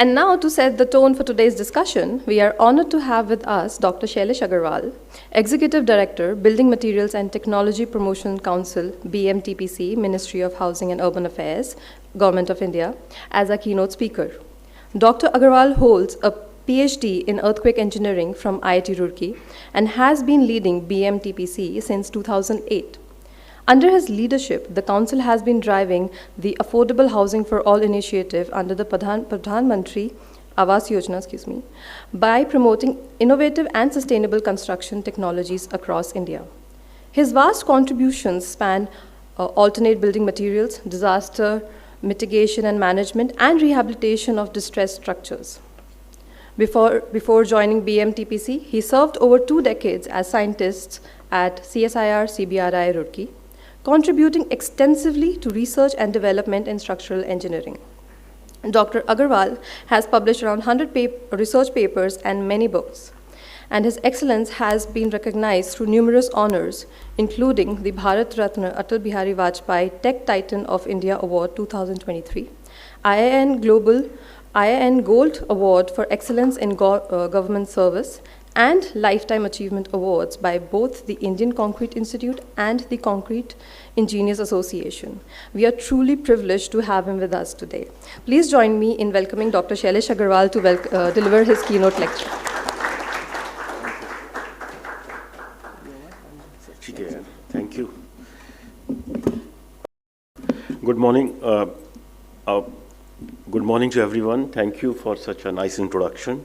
And now, to set the tone for today's discussion, we are honored to have with us Dr. Shailesh Agarwal, Executive Director, Building Materials and Technology Promotion Council, BMTPC, Ministry of Housing and Urban Affairs, Government of India, as our keynote speaker. Dr. Agarwal holds a PhD in Earthquake Engineering from IIT Roorkee and has been leading BMTPC since 2008. Under his leadership, the Council has been driving the Affordable Housing for All initiative under the Pradhan Mantri Awas Yojana, by promoting innovative and sustainable construction technologies across India. His vast contributions span alternate building materials, disaster mitigation and management, and rehabilitation of distressed structures. Before joining BMTPC, he served over 2 decades as scientist at CSIR CBRI Roorkee, contributing extensively to research and development in structural engineering. Dr. Agarwal has published around 100 research papers and many books, and his excellence has been recognized through numerous honors, including the Bharat Ratna Atal Bihari Vajpayee Tech Titan of India Award 2023, IIN Gold Award for Excellence in Government Service, and Lifetime Achievement Awards by both the Indian Concrete Institute and the Concrete Engineers Association. We are truly privileged to have him with us today. Please join me in welcoming Dr. Shailesh Agarwal to deliver his keynote lecture. Thank you. Good morning. Good morning to everyone. Thank you for such a nice introduction.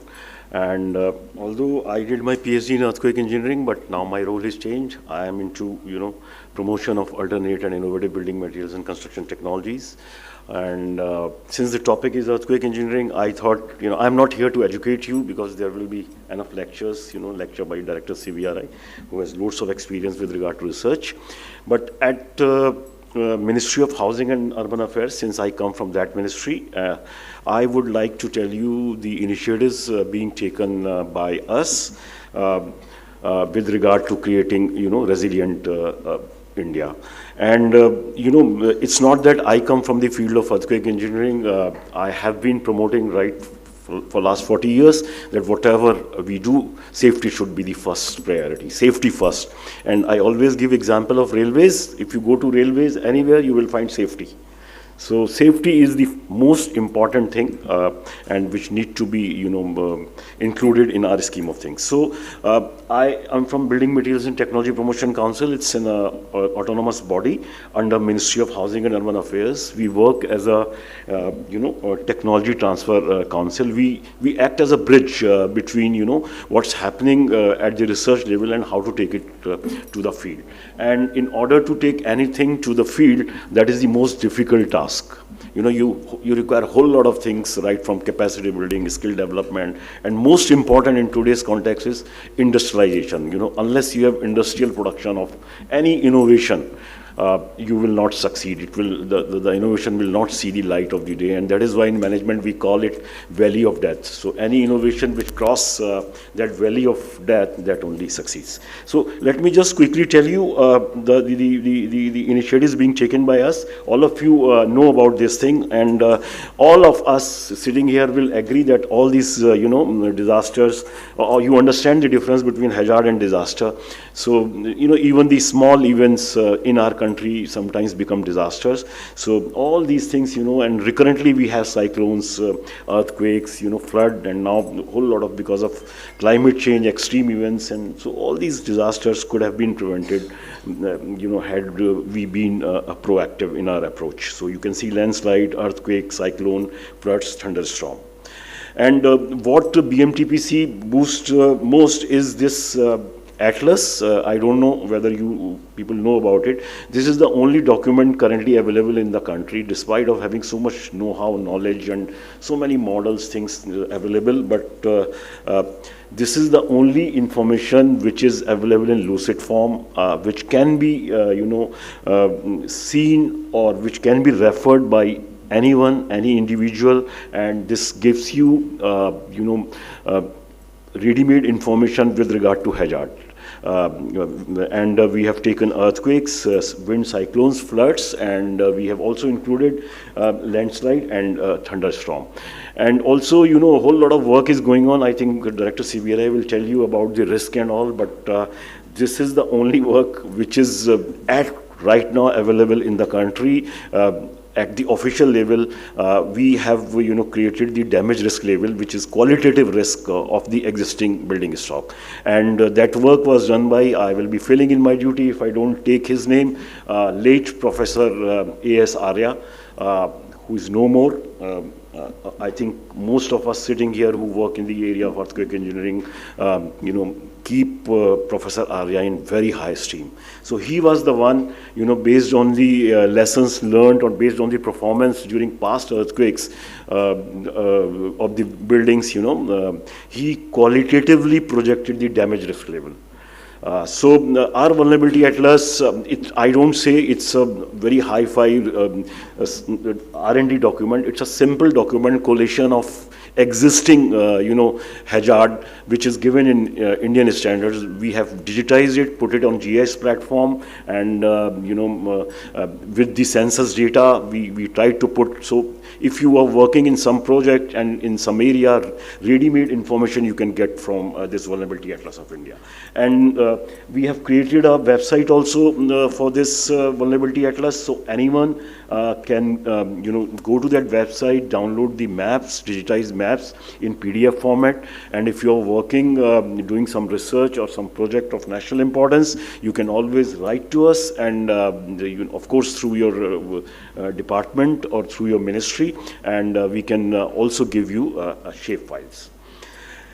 And although I did my PhD in earthquake engineering, but now my role has changed. I am into, promotion of alternate and innovative building materials and construction technologies. And since the topic is earthquake engineering, I thought, I'm not here to educate you because there will be enough lectures, lecture by Director CBRI, who has loads of experience with regard to research. But at Ministry of Housing and Urban Affairs, since I come from that ministry, I would like to tell you the initiatives being taken by us with regard to creating, resilient India. And, it's not that I come from the field of earthquake engineering. I have been promoting for last 40 years that whatever we do, safety should be the first priority, safety first. And I always give example of railways. If you go to railways anywhere, you will find safety. So safety is the most important thing and which need to be, included in our scheme of things. So I am from Building Materials and Technology Promotion Council. It's an autonomous body under Ministry of Housing and Urban Affairs. We work as a, technology transfer council. We act as a bridge between, what's happening at the research level and how to take it to the field. And in order to take anything to the field, that is the most difficult task. You require a whole lot of things, right from capacity building, skill development, and most important in today's context is industrialization. Unless you have industrial production of any innovation, you will not succeed. The innovation will not see the light of the day, and that is why in management we call it valley of death. So any innovation which cross that valley of death, that only succeeds. So let me just quickly tell you the initiatives being taken by us. All of you know about this thing, and all of us sitting here will agree that all these disasters, or you understand the difference between hazard and disaster. So even the small events in our country sometimes become disasters. So all these things, and recurrently we have cyclones, earthquakes, flood, and now a whole lot of, because of climate change, extreme events, and so all these disasters could have been prevented, had we been proactive in our approach. So you can see landslide, earthquake, cyclone, floods, thunderstorm. And what BMTPC boosts most is this Atlas. I don't know whether you people know about it. This is the only document currently available in the country, despite of having so much know-how, knowledge, and so many models, things available. But this is the only information which is available in lucid form, which can be, seen or which can be referred by anyone, any individual, and this gives you, ready-made information with regard to hazard. And we have taken earthquakes, wind cyclones, floods, and we have also included landslide and thunderstorm. And also, a whole lot of work is going on. I think Director CBRI will tell you about the risk and all, but this is the only work which is right now available in the country. At the official level, we have created the damage risk level, which is qualitative risk of the existing building stock. And that work was done by, I will be filling in my duty if I don't take his name, late Professor A.S. Arya, who is no more. I think most of us sitting here who work in the area of earthquake engineering, keep Professor Arya in very high esteem. So he was the one, based on the lessons learned or based on the performance during past earthquakes of the buildings, he qualitatively projected the damage risk level. So our vulnerability atlas, I don't say it's a very hi-fi R&D document. It's a simple document collation of existing, hazard, which is given in Indian standards. We have digitized it, put it on GIS platform, and with the census data, we tried to put. So if you are working in some project and in some area, ready-made information you can get from this Vulnerability Atlas of India. And we have created a website also for this Vulnerability Atlas, so anyone can go to that website, download the maps, digitized maps in PDF format, and if you're working, doing some research or some project of national importance, you can always write to us, and of course through your department or through your ministry, and we can also give you shape files.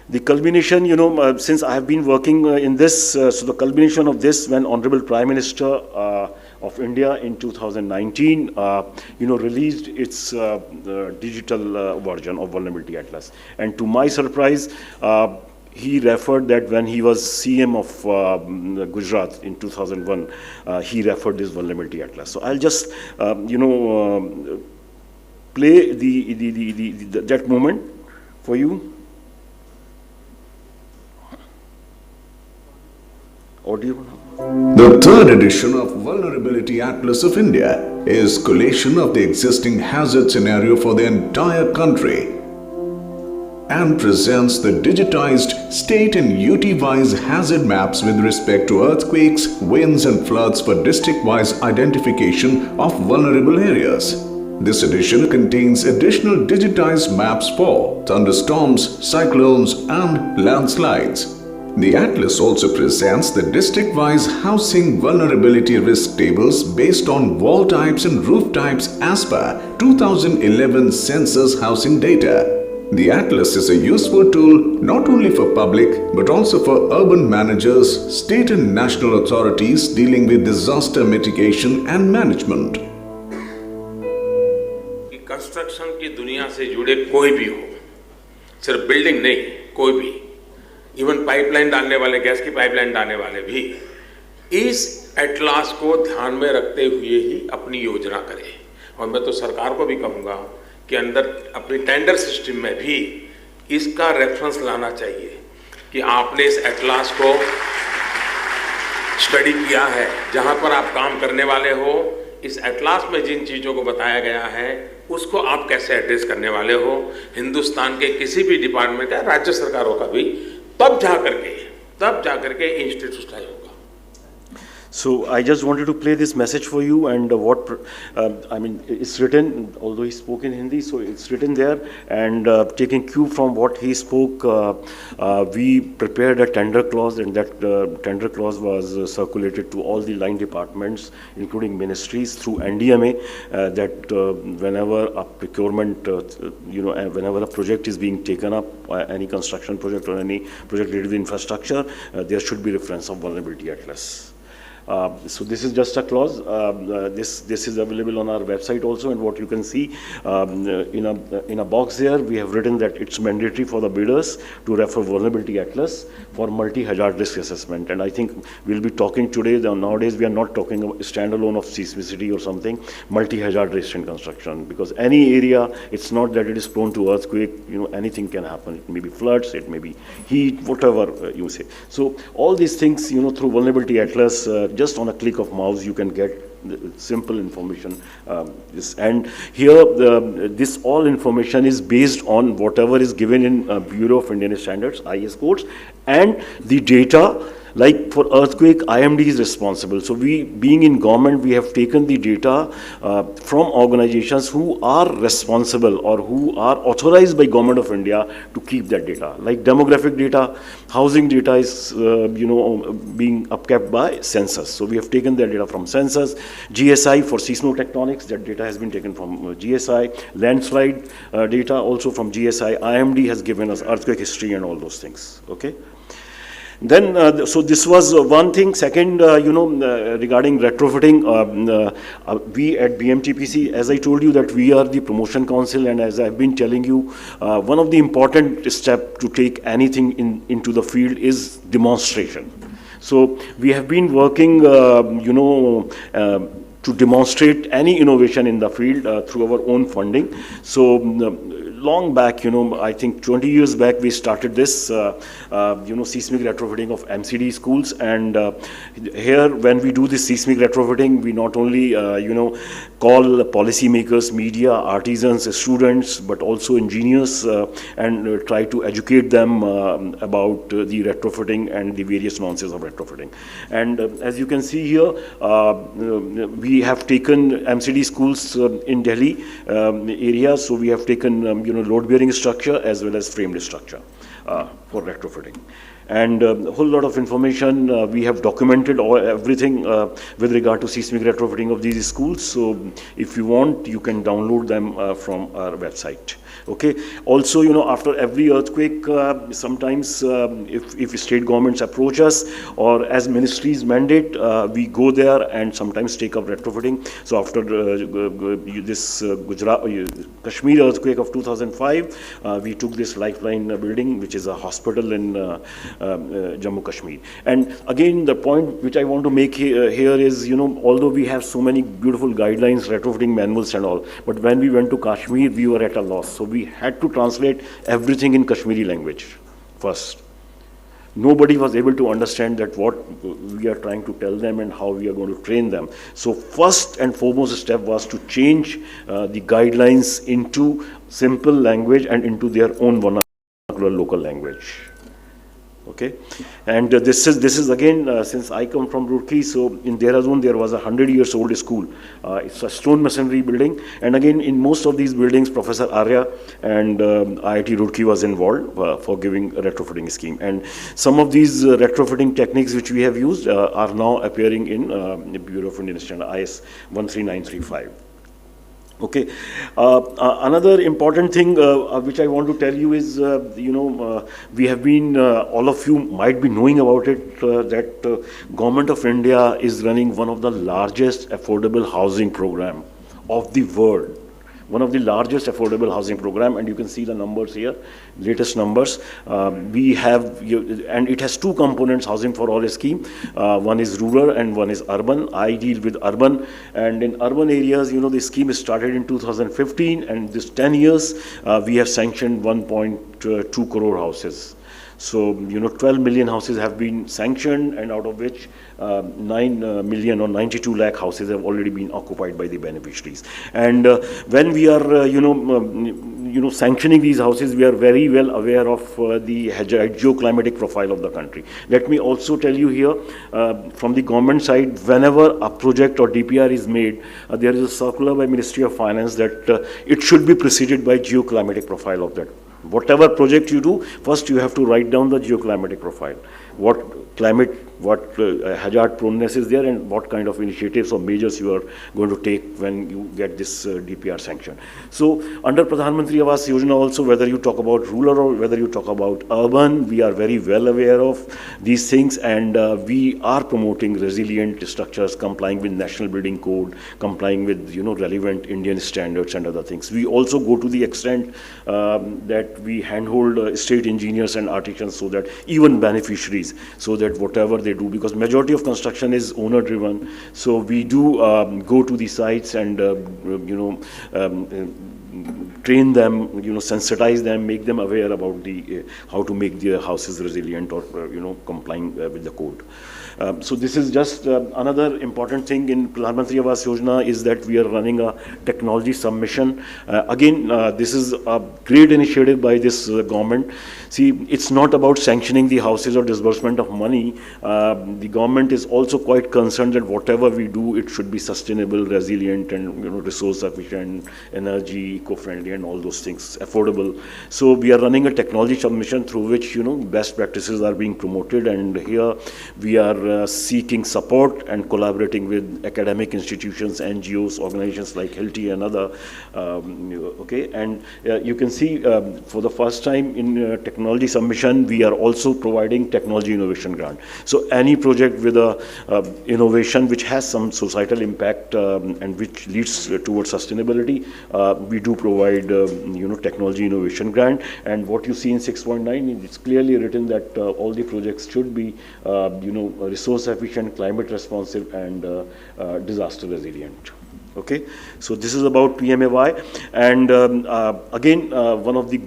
The culmination, since I have been working in this, so the culmination of this, when Honorable Prime Minister of India in 2019, released its digital version of Vulnerability Atlas. And to my surprise, he referred that when he was CM of Gujarat in 2001, he referred this Vulnerability Atlas. So I'll just, play that moment for you. Audio. The third edition of Vulnerability Atlas of India is collation of the existing hazard scenario for the entire country and presents the digitized state and UT-wise hazard maps with respect to earthquakes, winds and floods for district-wise identification of vulnerable areas. This edition contains additional digitized maps for thunderstorms, cyclones and landslides. The Atlas also presents the district-wise housing vulnerability risk tables based on wall types and roof types as per 2011 census housing data. The Atlas is a useful tool not only for public but also for urban managers, state and national authorities dealing with disaster mitigation and management. Construction की दुनिया से जुड़े कोई भी हो, सिर्फ building नहीं, कोई भी, इवन पाइपलाइन डालने वाले, गैस की पाइपलाइन डालने वाले भी इस एटलास को ध्यान में रखते हुए ही अपनी योजना करें। और मैं तो सरकार को भी कहूँगा कि अंदर अपनी टेंडर सिस्टम में भी इसका रेफरेंस लाना चाहिए कि आपने इस एटलास को स्टडी किया है, जहाँ पर आप काम करने वाले हो, इस एटलास में जिन चीज़ों को बताया गया है उसको आप कैसे एड्रेस करने वाले हो, हिंदुस्तान के किसी भी डिपार्टमेंट का, राज्य सरकारों का भी, तब जा करके इंस्टीट्यूशनलाइज होगा। So I just wanted to play this message for you, and it's written, although he spoke in Hindi, so it's written there, and taking cue from what he spoke, we prepared a tender clause, and that tender clause was circulated to all the line departments, including ministries, through NDMA, that whenever a procurement, whenever a project is being taken up, any construction project or any project related to infrastructure, there should be reference of Vulnerability Atlas. So this is just a clause. This is available on our website also, and what you can see in a box there, we have written that it's mandatory for the bidders to refer vulnerability atlas for multi-hazard risk assessment. And I think we'll be talking today. Nowadays, we are not talking about standalone of seismicity or something. Multi-hazard risk in construction, because any area, it's not that it is prone to earthquake. Anything can happen. It may be floods, it may be heat, whatever you say. So all these things, through vulnerability atlas. Just on a click of mouse, you can get simple information. And here, this all information is based on whatever is given in Bureau of Indian Standards, IS codes, and the data. Like for earthquake, IMD is responsible. So we, being in government, we have taken the data from organizations who are responsible or who are authorized by Government of India to keep that data. Like demographic data, housing data is, being upkept by census. So we have taken that data from census. GSI for seismotectonics, that data has been taken from GSI. Landslide data also from GSI. IMD has given us earthquake history and all those things, okay? Then, so this was one thing. Second, regarding retrofitting, we at BMTPC, as I told you that we are the promotion council, and as I've been telling you, one of the important steps to take anything into the field is demonstration. So we have been working, to demonstrate any innovation in the field through our own funding. So long back, I think 20 years back, we started this, seismic retrofitting of MCD schools. And here, when we do this seismic retrofitting, we not only, call policymakers, media, artisans, students, but also engineers, and try to educate them about the retrofitting and the various nuances of retrofitting. And as you can see here, we have taken MCD schools in Delhi area, so we have taken, load-bearing structure as well as framed structure for retrofitting. And a whole lot of information, we have documented everything with regard to seismic retrofitting of these schools. So if you want, you can download them from our website. Okay. Also, after every earthquake, sometimes if state governments approach us or as ministries mandate, we go there and sometimes take up retrofitting. So after this Kashmir earthquake of 2005, we took this Lifeline building, which is a hospital in Jammu Kashmir. And again, the point which I want to make here is, although we have so many beautiful guidelines, retrofitting manuals and all, but when we went to Kashmir, we were at a loss. So we had to translate everything in Kashmiri language first. Nobody was able to understand that what we are trying to tell them and how we are going to train them. So first and foremost step was to change the guidelines into simple language and into their own vernacular local language. Okay, and this is again, since I come from Roorkee, so in Dehradun there was a 100-year-old school. It's a stone masonry building, and again in most of these buildings, Professor Arya and IIT Roorkee was involved for giving a retrofitting scheme. And some of these retrofitting techniques which we have used are now appearing in the Bureau of Indian Standards IS 13935. Okay. Another important thing which I want to tell you is, we have been, all of you might be knowing about it, that Government of India is running one of the largest affordable housing program of the world. One of the largest affordable housing program, and you can see the numbers here, latest numbers. We have, and it has two components, housing for all scheme. One is rural and one is urban. I deal with urban, and in urban areas, the scheme started in 2015, and this 10 years, we have sanctioned 1.2 crore houses. So, 12 million houses have been sanctioned, and out of which 9 million or 92 lakh houses have already been occupied by the beneficiaries. And when we are, sanctioning these houses, we are very well aware of the geoclimatic profile of the country. Let me also tell you here, from the government side, whenever a project or DPR is made, there is a circular by Ministry of Finance that it should be preceded by geoclimatic profile of that. Whatever project you do, first you have to write down the geoclimatic profile. What climate what hazard proneness is there, and what kind of initiatives or measures you are going to take when you get this DPR sanction. So under Pradhan Mantri Awas Yojana also, whether you talk about rural or whether you talk about urban, we are very well aware of these things, and we are promoting resilient structures, complying with National Building Code, complying with relevant Indian standards and other things. We also go to the extent that we handhold state engineers and artisans, so that even beneficiaries, so that whatever they do, because majority of construction is owner driven, so we do go to the sites and train them, sensitize them, make them aware about the how to make their houses resilient or complying with the code. So this is just another important thing in Pradhan Mantri Awas Yojana, is that we are running a technology submission. Again, this is a great initiative by this government. See, it's not about sanctioning the houses or disbursement of money. The government is also quite concerned that whatever we do, it should be sustainable, resilient, and resource efficient, energy, eco-friendly, and all those things, affordable. So we are running a technology submission through which best practices are being promoted, and here we are seeking support and collaborating with academic institutions, NGOs, organizations like Hilti and other. Okay, and you can see for the first time in technology submission, we are also providing technology innovation grant. So any project with a innovation which has some societal impact and which leads towards sustainability, we do provide technology innovation grant. And what you see in 6.9, it's clearly written that all the projects should be resource efficient, climate responsive, and disaster resilient. Okay, so this is about PMAY, and again, one of the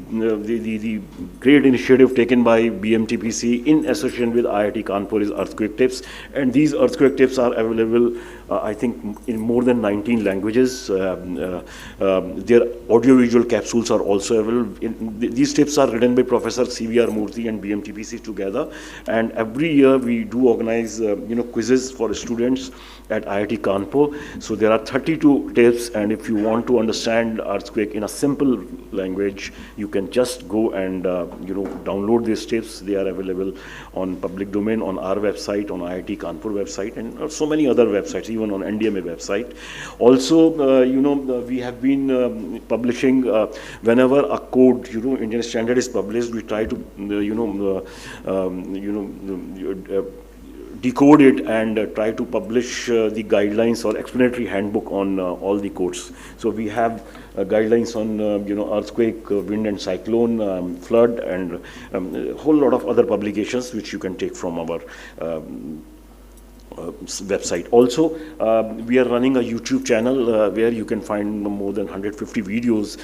great initiative taken by BMTPC in association with IIT Kanpur is earthquake tips, and these earthquake tips are available, I think, in more than 19 languages. Their audiovisual capsules are also available. These tips are written by Professor CVR Murthy and BMTPC together, and every year we do organize quizzes for students at IIT Kanpur. So there are 32 tips, and if you want to understand earthquake in a simple language, you can just go and download these tips. They are available on public domain, on our website, on IIT Kanpur website, and so many other websites, even on NDMA website. Also, we have been publishing whenever a code, Indian standard is published, we try to decode it and try to publish the guidelines or explanatory handbook on all the codes. So we have guidelines on earthquake, wind and cyclone, flood, and a whole lot of other publications which you can take from our website. Also, we are running a YouTube channel where you can find more than 150 videos